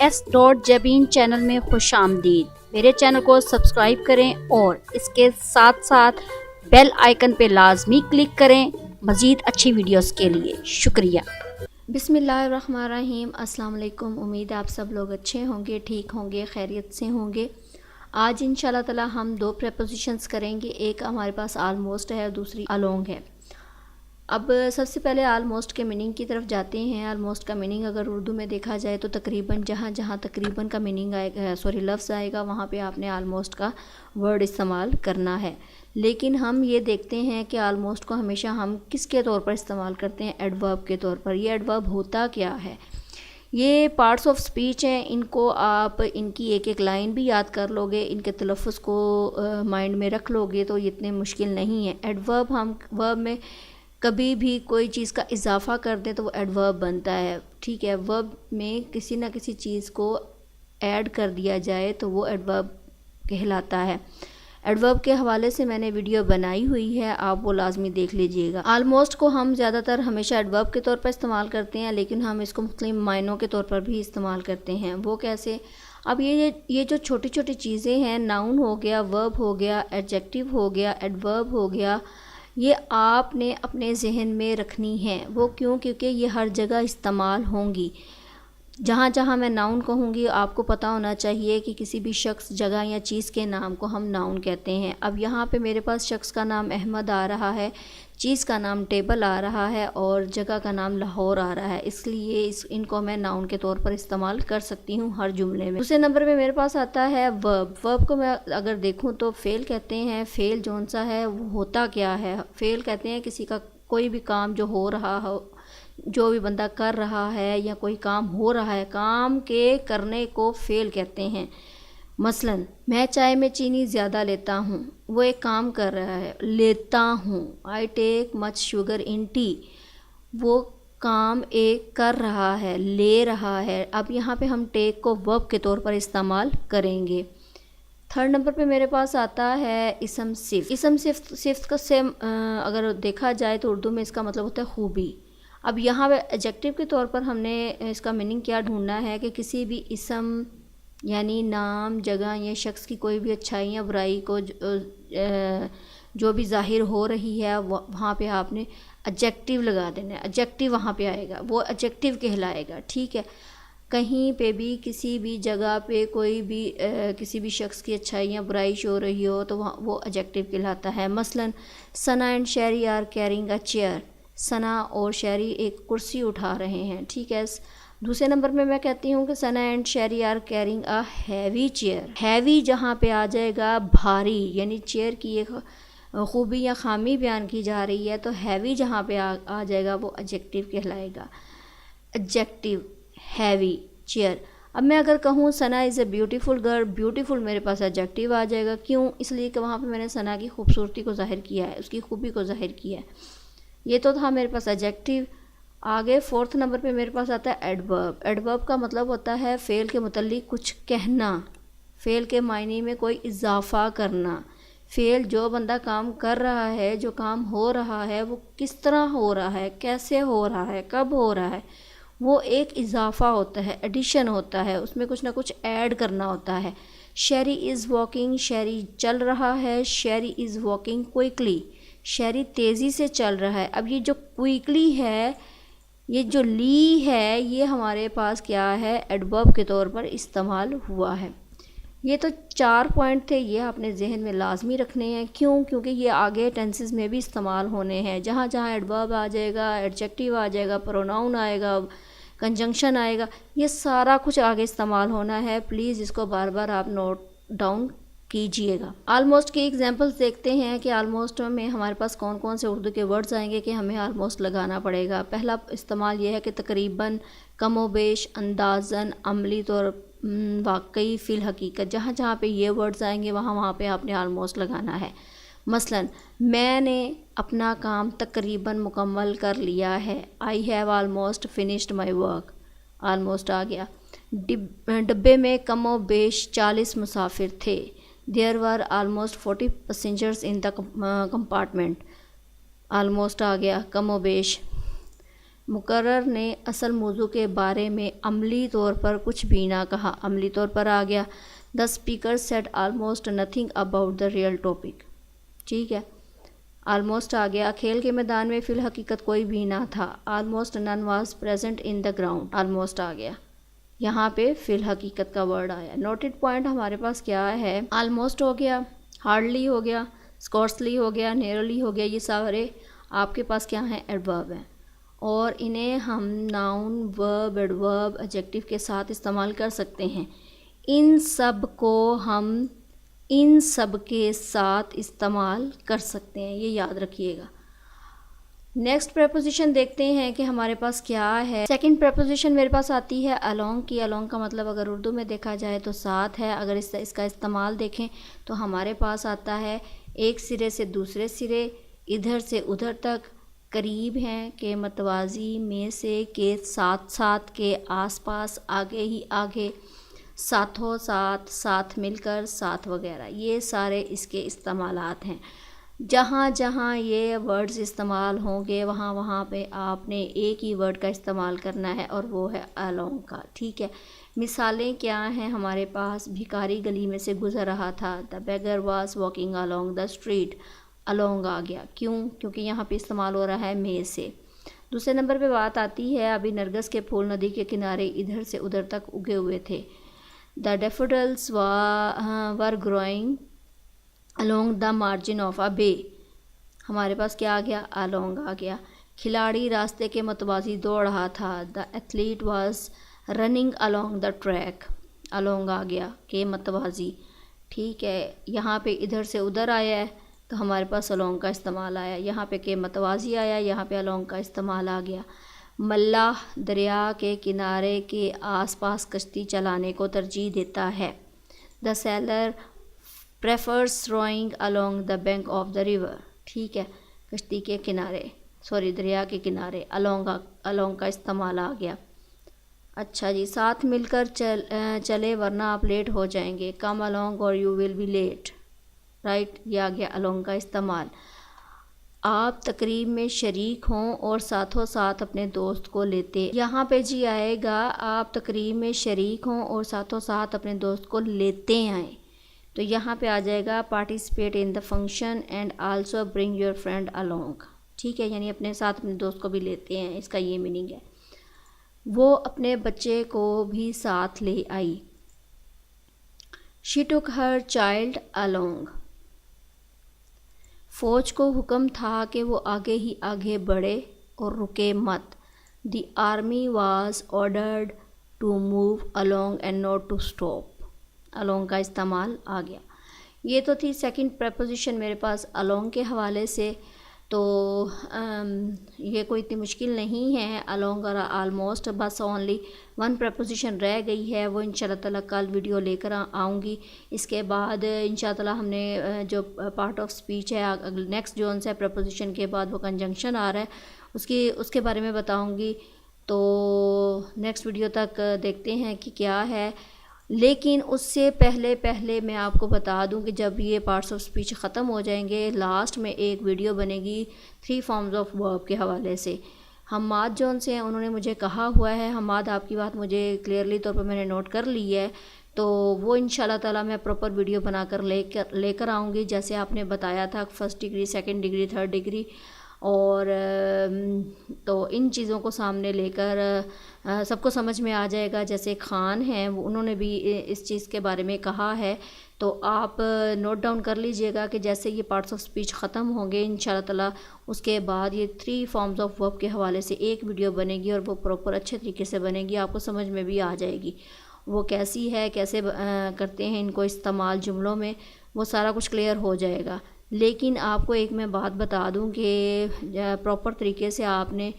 S.Jabin channel میں خوش آمدید۔ میرے چینل کو سبسکرائب کریں اور اس کے ساتھ ساتھ بیل آئیکن پہ لازمی کلک کریں مزید اچھی ویڈیوز کے لیے۔ شکریہ۔ بسم اللہ الرحمن الرحیم۔ السلام علیکم۔ امید ہے آپ سب لوگ اچھے ہوں گے، ٹھیک ہوں گے، خیریت سے ہوں گے۔ آج انشاءاللہ تعالی ہم دو پریپوزیشنز کریں گے، ایک ہمارے پاس آلموسٹ ہے اور دوسری الونگ ہے۔ اب سب سے پہلے آلموسٹ کے میننگ کی طرف جاتے ہیں۔ آلموسٹ کا میننگ اگر اردو میں دیکھا جائے تو تقریباً جہاں تقریباً کا میننگ آئے گا، لفظ آئے گا، وہاں پہ آپ نے آلموسٹ کا ورڈ استعمال کرنا ہے۔ لیکن ہم یہ دیکھتے ہیں کہ آلموسٹ کو ہمیشہ ہم کس کے طور پر استعمال کرتے ہیں؟ ایڈورب کے طور پر۔ یہ ایڈورب ہوتا کیا ہے؟ یہ پارٹس آف سپیچ ہیں، ان کو آپ ان کی ایک ایک لائن بھی یاد کر لو گے، ان کے تلفظ کو مائنڈ میں رکھ لو گے تو یہ اتنے مشکل نہیں ہے۔ ایڈورب ہم ورب میں کبھی بھی کوئی چیز کا اضافہ کر دیں تو وہ ایڈورب بنتا ہے، ٹھیک ہے۔ ورب میں کسی نہ کسی چیز کو ایڈ کر دیا جائے تو وہ ایڈورب کہلاتا ہے۔ ایڈورب کے حوالے سے میں نے ویڈیو بنائی ہوئی ہے، آپ وہ لازمی دیکھ لیجئے گا۔ آلموسٹ کو ہم زیادہ تر ہمیشہ ایڈورب کے طور پر استعمال کرتے ہیں، لیکن ہم اس کو مختلف معنوں کے طور پر بھی استعمال کرتے ہیں۔ وہ کیسے؟ اب یہ جو چھوٹی چھوٹی چیزیں ہیں، ناؤن ہو گیا، ورب ہو گیا، ایڈجیکٹو ہو گیا، ایڈورب ہو گیا، یہ آپ نے اپنے ذہن میں رکھنی ہے۔ وہ کیوں؟ کیونکہ یہ ہر جگہ استعمال ہوں گی۔ جہاں جہاں میں ناؤن کہوں گی آپ کو پتہ ہونا چاہیے کہ کسی بھی شخص، جگہ یا چیز کے نام کو ہم ناؤن کہتے ہیں۔ اب یہاں پہ میرے پاس شخص کا نام احمد آ رہا ہے، چیز کا نام ٹیبل آ رہا ہے اور جگہ کا نام لاہور آ رہا ہے، اس لیے ان کو میں ناؤن کے طور پر استعمال کر سکتی ہوں ہر جملے میں۔ دوسرے نمبر پہ میرے پاس آتا ہے ورب۔ ورب کو میں اگر دیکھوں تو فعل کہتے ہیں۔ فعل جون سا ہے وہ ہوتا کیا ہے؟ فعل کہتے ہیں کسی کا کوئی بھی کام جو ہو رہا ہو، جو بھی بندہ کر رہا ہے یا کوئی کام ہو رہا ہے، کام کے کرنے کو فعل کہتے ہیں۔ مثلا میں چائے میں چینی زیادہ لیتا ہوں، وہ ایک کام کر رہا ہے، لیتا ہوں۔ I take much sugar in tea، وہ کام ایک کر رہا ہے، لے رہا ہے۔ اب یہاں پہ ہم ٹیک کو ورب کے طور پر استعمال کریں گے۔ تھرڈ نمبر پہ میرے پاس آتا ہے اسم صفت۔ اسم صفت کا اگر دیکھا جائے تو اردو میں اس کا مطلب ہوتا ہے خوبی۔ اب یہاں پہ ایڈجیکٹو کے طور پر ہم نے اس کا میننگ کیا ڈھونڈنا ہے کہ کسی بھی اسم یعنی نام، جگہ یا شخص کی کوئی بھی اچھائی یا برائی کو جو بھی ظاہر ہو رہی ہے وہاں پہ آپ نے ایڈجیکٹو لگا دینا ہے۔ ایڈجیکٹو وہاں پہ آئے گا، وہ ایڈجیکٹو کہلائے گا، ٹھیک ہے۔ کہیں پہ بھی کسی بھی جگہ پہ کوئی بھی کسی بھی شخص کی اچھائی یا برائی ہو رہی ہو تو وہ ایڈجیکٹو کہلاتا ہے۔ مثلا ثنا and Shehri are carrying a chair, ثنا اور شہری ایک کرسی اٹھا رہے ہیں، ٹھیک ہے۔ دوسرے نمبر میں میں کہتی ہوں کہ Sana and Shehri are carrying a heavy chair. Heavy جہاں پہ آ جائے گا بھاری، یعنی چیئر کی ایک خوبی یا خامی بیان کی جا رہی ہے تو ہیوی جہاں پہ آ جائے گا وہ ایڈجیکٹو کہلائے گا۔ Adjective heavy chair. اب میں اگر کہوں ثنا از اے بیوٹیفل گرل، بیوٹیفل میرے پاس ایڈجیکٹو آ جائے گا۔ کیوں؟ اس لیے کہ وہاں پہ میں نے ثنا کی خوبصورتی کو ظاہر کیا ہے، اس کی خوبی کو ظاہر کیا ہے۔ یہ تو تھا میرے پاس ایڈجیکٹو۔ آگے فورتھ نمبر پہ میرے پاس آتا ہے ایڈورب۔ ایڈورب کا مطلب ہوتا ہے فعل کے متعلق کچھ کہنا، فعل کے معنی میں کوئی اضافہ کرنا۔ فعل جو بندہ کام کر رہا ہے، جو کام ہو رہا ہے، وہ کس طرح ہو رہا ہے، کیسے ہو رہا ہے، کب ہو رہا ہے، وہ ایک اضافہ ہوتا ہے، ایڈیشن ہوتا ہے، اس میں کچھ نہ کچھ ایڈ کرنا ہوتا ہے۔ شہری از واکنگ، شہری چل رہا ہے، شہری از واکنگ کوئکلی، شہری تیزی سے چل رہا ہے۔ اب یہ جو کوئکلی ہے، یہ جو لی ہے، یہ ہمارے پاس کیا ہے؟ ایڈورب کے طور پر استعمال ہوا ہے۔ یہ تو 4 پوائنٹ تھے، یہ آپ نے ذہن میں لازمی رکھنے ہیں۔ کیوں؟ کیونکہ یہ آگے ٹینسز میں بھی استعمال ہونے ہیں۔ جہاں جہاں ایڈورب آ جائے گا، ایڈجیکٹو آ جائے گا، پروناؤن آئے گا، کنجنکشن آئے گا، یہ سارا کچھ آگے استعمال ہونا ہے۔ پلیز اس کو بار بار آپ نوٹ ڈاؤن کیجئے گا۔ آلموسٹ کی ایگزامپلس دیکھتے ہیں کہ آلموسٹ میں ہمارے پاس کون کون سے اردو کے ورڈز آئیں گے کہ ہمیں آلموسٹ لگانا پڑے گا۔ پہلا استعمال یہ ہے کہ تقریباً، کم و بیش، اندازاً، عملی طور، واقعی، فی الحقیقت، جہاں جہاں پہ یہ ورڈز آئیں گے وہاں پہ آپ نے آلموسٹ لگانا ہے۔ مثلا میں نے اپنا کام تقریباً مکمل کر لیا ہے، I have almost finished my work، almost آ گیا۔ ڈبے میں کم و بیش 40 مسافر تھے، there were almost 40 passengers in the compartment، almost آ گیا، کم و بیش۔ مقرر نے اصل موضوع کے بارے میں عملی طور پر کچھ بھی نہ کہا. عملی طور پر آ گیا. The speaker said almost nothing about the real topic. ٹھیک ہے, almost آ گیا. کھیل کے میدان میں فی الحقیقت کوئی بھی نہ تھا. almost none was present in the ground. almost آ گیا. یہاں پہ فی الحقیقت کا ورڈ آیا. نوٹڈ پوائنٹ ہمارے پاس کیا ہے؟ almost ہو گیا, hardly ہو گیا, scarcely ہو گیا, narrowly ہو گیا. یہ سارے آپ کے پاس کیا ہیں؟ ایڈورب ہیں, اور انہیں ہم ناؤن, ورب, ایڈورب, ایڈجیکٹو کے ساتھ استعمال کر سکتے ہیں. ان سب کو ہم ان سب کے ساتھ استعمال کر سکتے ہیں, یہ یاد رکھیے گا. نیکسٹ پریپوزیشن دیکھتے ہیں کہ ہمارے پاس کیا ہے. سیکنڈ پریپوزیشن میرے پاس آتی ہے along کی. along کا مطلب اگر اردو میں دیکھا جائے تو ساتھ ہے. اگر اس کا استعمال دیکھیں تو ہمارے پاس آتا ہے ایک سرے سے دوسرے سرے, ادھر سے ادھر تک, قریب ہیں, کے متوازی, میں سے, کے ساتھ ساتھ, کے آس پاس, آگے ہی آگے, ساتھوں ساتھ, ساتھ مل کر, ساتھ وغیرہ. یہ سارے اس کے استعمالات ہیں. جہاں جہاں یہ ورڈز استعمال ہوں گے وہاں وہاں پہ آپ نے ایک ہی ورڈ کا استعمال کرنا ہے, اور وہ ہے along کا. ٹھیک ہے, مثالیں کیا ہیں ہمارے پاس؟ بھکاری گلی میں سے گزر رہا تھا. The beggar was walking along the street. along آ گیا. کیوں؟ کیونکہ یہاں پہ استعمال ہو رہا ہے میں سے. دوسرے نمبر پہ بات آتی ہے ابھی نرگس کے پھول ندی کے کنارے ادھر سے ادھر تک اگے ہوئے تھے. The daffodils were growing along the margin of a bay. ہمارے پاس کیا آ گیا؟ along آ گیا. کھلاڑی راستے کے متوازی دوڑ رہا تھا. The athlete was running along the track. along آ گیا, کے متوازی. ٹھیک ہے, یہاں پہ ادھر سے ادھر آیا ہے تو ہمارے پاس along کا استعمال آیا. یہاں پہ کے متوازی آیا, یہاں پہ along کا استعمال آ گیا. ملاح دریا کے کنارے کے آس پاس کشتی چلانے کو ترجیح دیتا ہے. The sailor prefers rowing along the bank of the river. ٹھیک ہے, کشتی کے کنارے, دریا کے کنارے, along کا استعمال آ گیا. اچھا جی, ساتھ مل کر چلے ورنہ آپ لیٹ ہو جائیں گے. Come along or you will be late. Right, یہ آ گیا along کا استعمال. آپ تقریب میں شریک ہوں اور ساتھوں ساتھ اپنے دوست کو لیتے. یہاں پہ جی آئے گا آپ تقریب میں شریک ہوں اور ساتھوں ساتھ اپنے دوست کو لیتے آئیں, تو یہاں پہ آ جائے گا participate in the function and also bring your friend along. ٹھیک ہے, یعنی اپنے ساتھ اپنے دوست کو بھی لیتے ہیں, اس کا یہ میننگ ہے. وہ اپنے بچے کو بھی ساتھ لے آئی. She took her child along. فوج کو حکم تھا کہ وہ آگے ہی آگے بڑھے اور رکے مت. The army was ordered to move along and not to stop. along کا استعمال آ گیا. یہ تو تھی سیکنڈ پریپوزیشن میرے پاس along کے حوالے سے. تو یہ کوئی اتنی مشکل نہیں ہے. along اور almost, بس اونلی ون پریپوزیشن رہ گئی ہے, وہ انشاءاللہ تعالیٰ کل ویڈیو لے کر آؤں گی. اس کے بعد انشاءاللہ تعالیٰ ہم نے جو پارٹ آف اسپیچ ہے نیکسٹ جو ہے پریپوزیشن کے بعد وہ کنجنکشن آ رہا ہے, اس کے بارے میں بتاؤں گی. تو نیکسٹ ویڈیو تک دیکھتے ہیں کہ کیا ہے. لیکن اس سے پہلے میں آپ کو بتا دوں کہ جب یہ پارٹس آف اسپیچ ختم ہو جائیں گے لاسٹ میں ایک ویڈیو بنے گی 3 فارمز آف ورب کے حوالے سے. حماد جون سے انہوں نے مجھے کہا ہوا ہے, حماد آپ کی بات مجھے کلیئرلی طور پر میں نے نوٹ کر لی ہے, تو وہ انشاءاللہ تعالیٰ میں پراپر ویڈیو بنا کر لے کر آؤں گی, جیسے آپ نے بتایا تھا 1st degree 2nd degree 3rd degree. اور تو ان چیزوں کو سامنے لے کر سب کو سمجھ میں آ جائے گا. جیسے خان ہیں انہوں نے بھی اس چیز کے بارے میں کہا ہے, تو آپ نوٹ ڈاؤن کر لیجئے گا کہ جیسے یہ پارٹس آف اسپیچ ختم ہوں گے انشاءاللہ تعالیٰ اس کے بعد یہ 3 فارمز آف ورب کے حوالے سے ایک ویڈیو بنے گی, اور وہ پراپر اچھے طریقے سے بنے گی, آپ کو سمجھ میں بھی آ جائے گی وہ کیسی ہے, کیسے کرتے ہیں ان کو استعمال جملوں میں, وہ سارا کچھ کلیئر ہو جائے گا. لیکن آپ کو ایک میں بات بتا دوں کہ پراپر طریقے سے آپ نے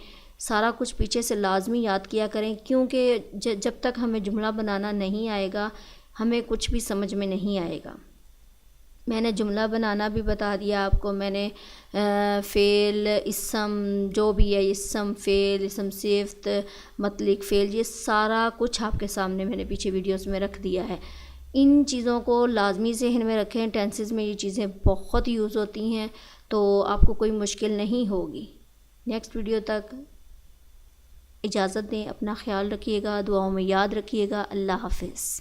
سارا کچھ پیچھے سے لازمی یاد کیا کریں, کیونکہ جب تک ہمیں جملہ بنانا نہیں آئے گا ہمیں کچھ بھی سمجھ میں نہیں آئے گا. میں نے جملہ بنانا بھی بتا دیا آپ کو, میں نے فعل, اسم, جو بھی ہے اسم, فعل, اسم صفت, مطلق فعل, یہ سارا کچھ آپ کے سامنے میں نے پیچھے ویڈیوز میں رکھ دیا ہے. ان چیزوں کو لازمی ذہن میں رکھیں, ٹینسز میں یہ چیزیں بہت یوز ہوتی ہیں, تو آپ کو کوئی مشکل نہیں ہوگی. نیکسٹ ویڈیو تک اجازت دیں، اپنا خیال رکھیے گا، دعاؤں میں یاد رکھیے گا۔ اللہ حافظ۔